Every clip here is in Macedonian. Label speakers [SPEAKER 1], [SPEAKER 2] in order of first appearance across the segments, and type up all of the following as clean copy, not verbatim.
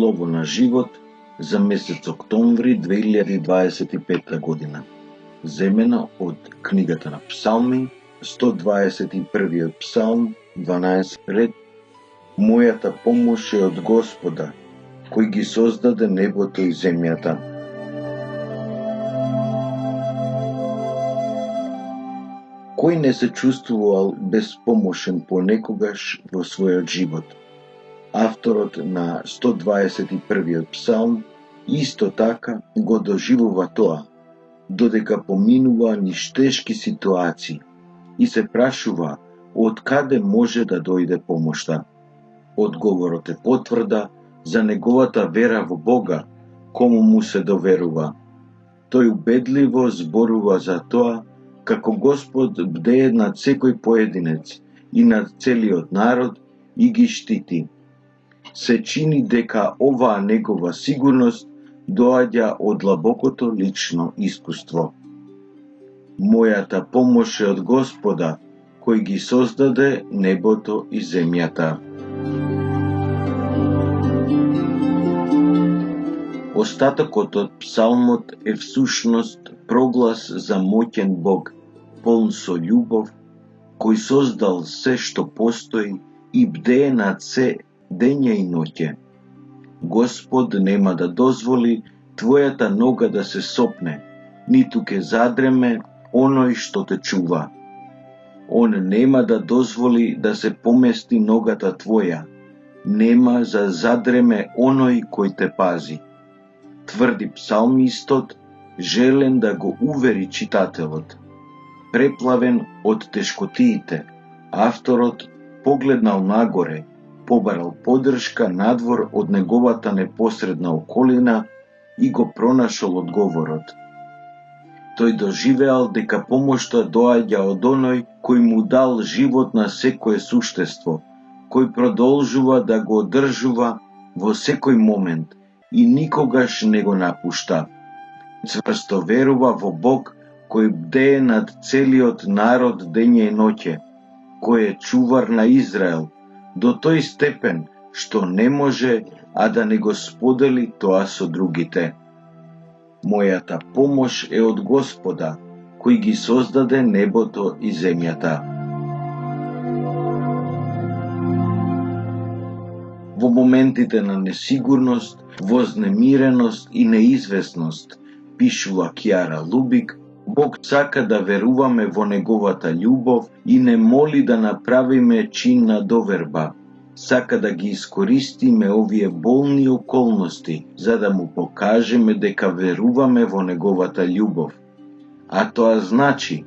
[SPEAKER 1] слово на живот за месец октомври 2025 година. Земено од книгата на Псалми, 121 псалм, 12 ред. Мојата помош е од Господа, кој ги создаде небото и земјата. Кој не се чувствувал безпомошен понекогаш во својот живот? Авторот на 121 псалм исто така го доживува тоа, додека поминува низ тешки ситуации и се прашува од каде може да дојде помошта. Одговорот е потврда за неговата вера во Бога, кому му се доверува. Тој убедливо зборува за тоа како Господ бдее над секој поединец и над целиот народ и ги штити. Се чини дека оваа негова сигурност доаѓа од длабокото лично искуство. Мојата помош е од Господа, кој ги создаде небото и земјата. Остатокот од псалмот е всушност проглас за моќен Бог, полн со љубов, кој создал се што постои и бдее над се дење и ноќе. Господ нема да дозволи твојата нога да се сопне, ниту ке задреме оној што те чува. Он нема да дозволи да се помести ногата твоја, нема за задреме оној кој те пази. Тврди псалмистот, желен да го увери читателот. Преплавен од тешкотиите, авторот погледнал нагоре, побарал поддршка надвор од неговата непосредна околина и го пронашол одговорот. Тој доживеал дека помошта доаѓа од оној кој му дал живот на секое суштество, кој продолжува да го одржува во секој момент и никогаш не го напушта. Цврсто верува во Бог кој бдее над целиот народ дење и ноќе, кој е чувар на Израел, до тој степен што не може а да не го сподели тоа со другите. Мојата помош е од Господа, кој ги создаде небото и земјата. Во моментите на несигурност, вознемиреност и неизвестност, пишува Кјара Лубик, Бог сака да веруваме во неговата љубов и не моли да направиме чин на доверба. Сака да ги искористиме овие болни околности, за да му покажеме дека веруваме во неговата љубов. А тоа значи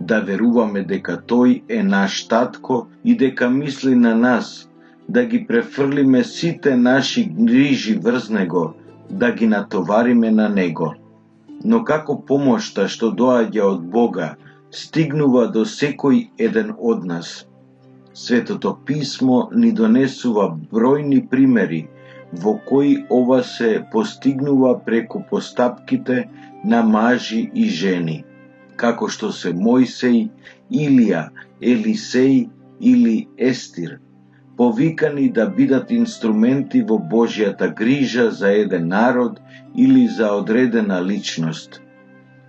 [SPEAKER 1] да веруваме дека тој е наш татко и дека мисли на нас, да ги префрлиме сите наши грижи врз него, да ги натовариме на него. Но како помошта што доаѓа од Бога, стигнува до секој еден од нас. Светото писмо ни донесува бројни примери во кои ова се постигнува преку постапките на мажи и жени, како што се Мојсей, Илија, Елисеј или Естир, повикани да бидат инструменти во Божјата грижа за еден народ или за одредена личност.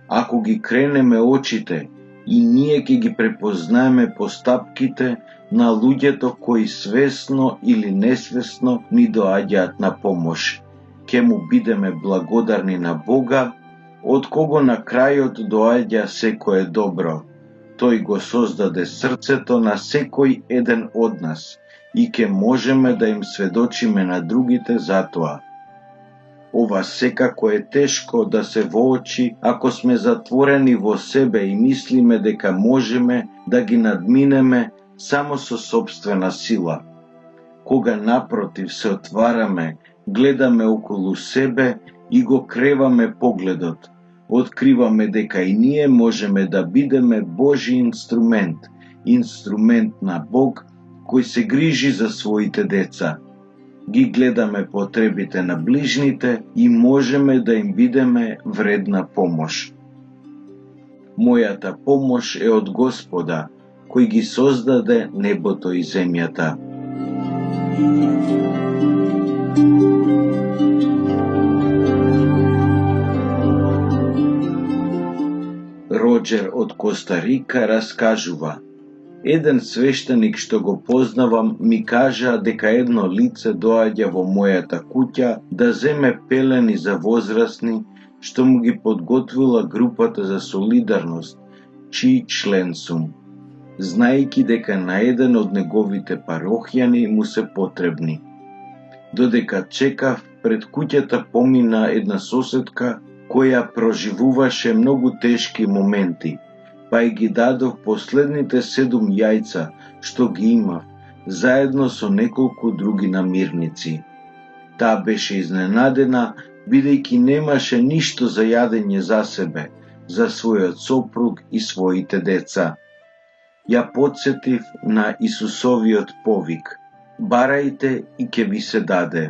[SPEAKER 1] Ако ги кренеме очите, и ние ќе ги препознаеме постапките на луѓето кои свесно или несвесно ни доаѓаат на помош. Ке му бидеме благодарни на Бога, од кого на крајот доаѓа секое добро. Тој го создаде срцето на секој еден од нас и ке можеме да им сведочиме на другите за тоа. Ова секако е тешко да се воочи ако сме затворени во себе и мислиме дека можеме да ги надминеме само со собствена сила. Кога напротив се отвараме, гледаме околу себе и го креваме погледот, откриваме дека и ние можеме да бидеме Божи инструмент на Бог кој се грижи за своите деца. Ги гледаме потребите на ближните и можеме да им бидеме вредна помош. Мојата помош е од Господа, кој ги создаде небото и земјата. Роџер од Коста Рика раскажува: еден свештеник што го познавам ми кажа дека едно лице доаѓа во мојата куќа да земе пелени за возрастни што му ги подготвила групата за солидарност, чиј член сум, знаејќи дека на еден од неговите парохјани му се потребни. Додека чекав, пред куќата помина една соседка која проживуваше многу тешки моменти, па и ги дадов последните 7 јајца што ги имав, заедно со неколку други намирници. Таа беше изненадена, бидејќи немаше ништо за јадење за себе, за својот сопруг и своите деца. Ја потсетив на Исусовиот повик: барајте и ќе ви се даде,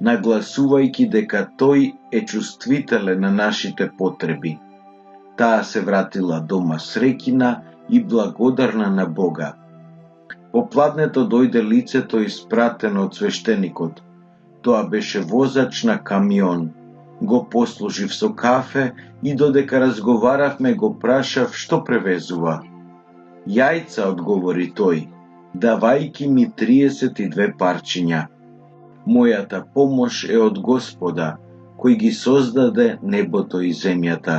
[SPEAKER 1] нагласувајќи дека тој е чувствителен на нашите потреби. Таа се вратила дома среќна и благодарна на Бога. Попладнето дојде лицето испратено од свештеникот. Тоа беше возач на камион. Го послужив со кафе и додека разговаравме го прашав што превезува. Јајца, одговори тој, давајќи ми 32 парчиња. Мојата помош е од Господа, кој ги создаде небото и земјата.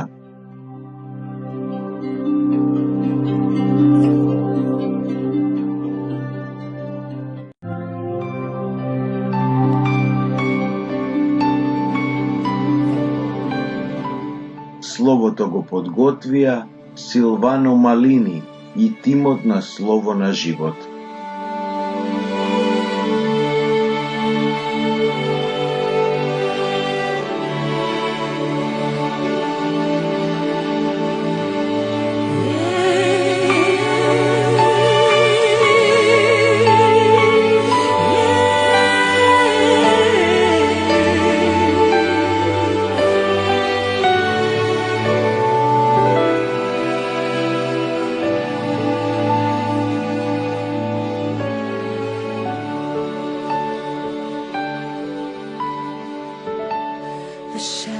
[SPEAKER 1] Словото го подготвија Силвано Малини и тимот на Слово на живот.
[SPEAKER 2] The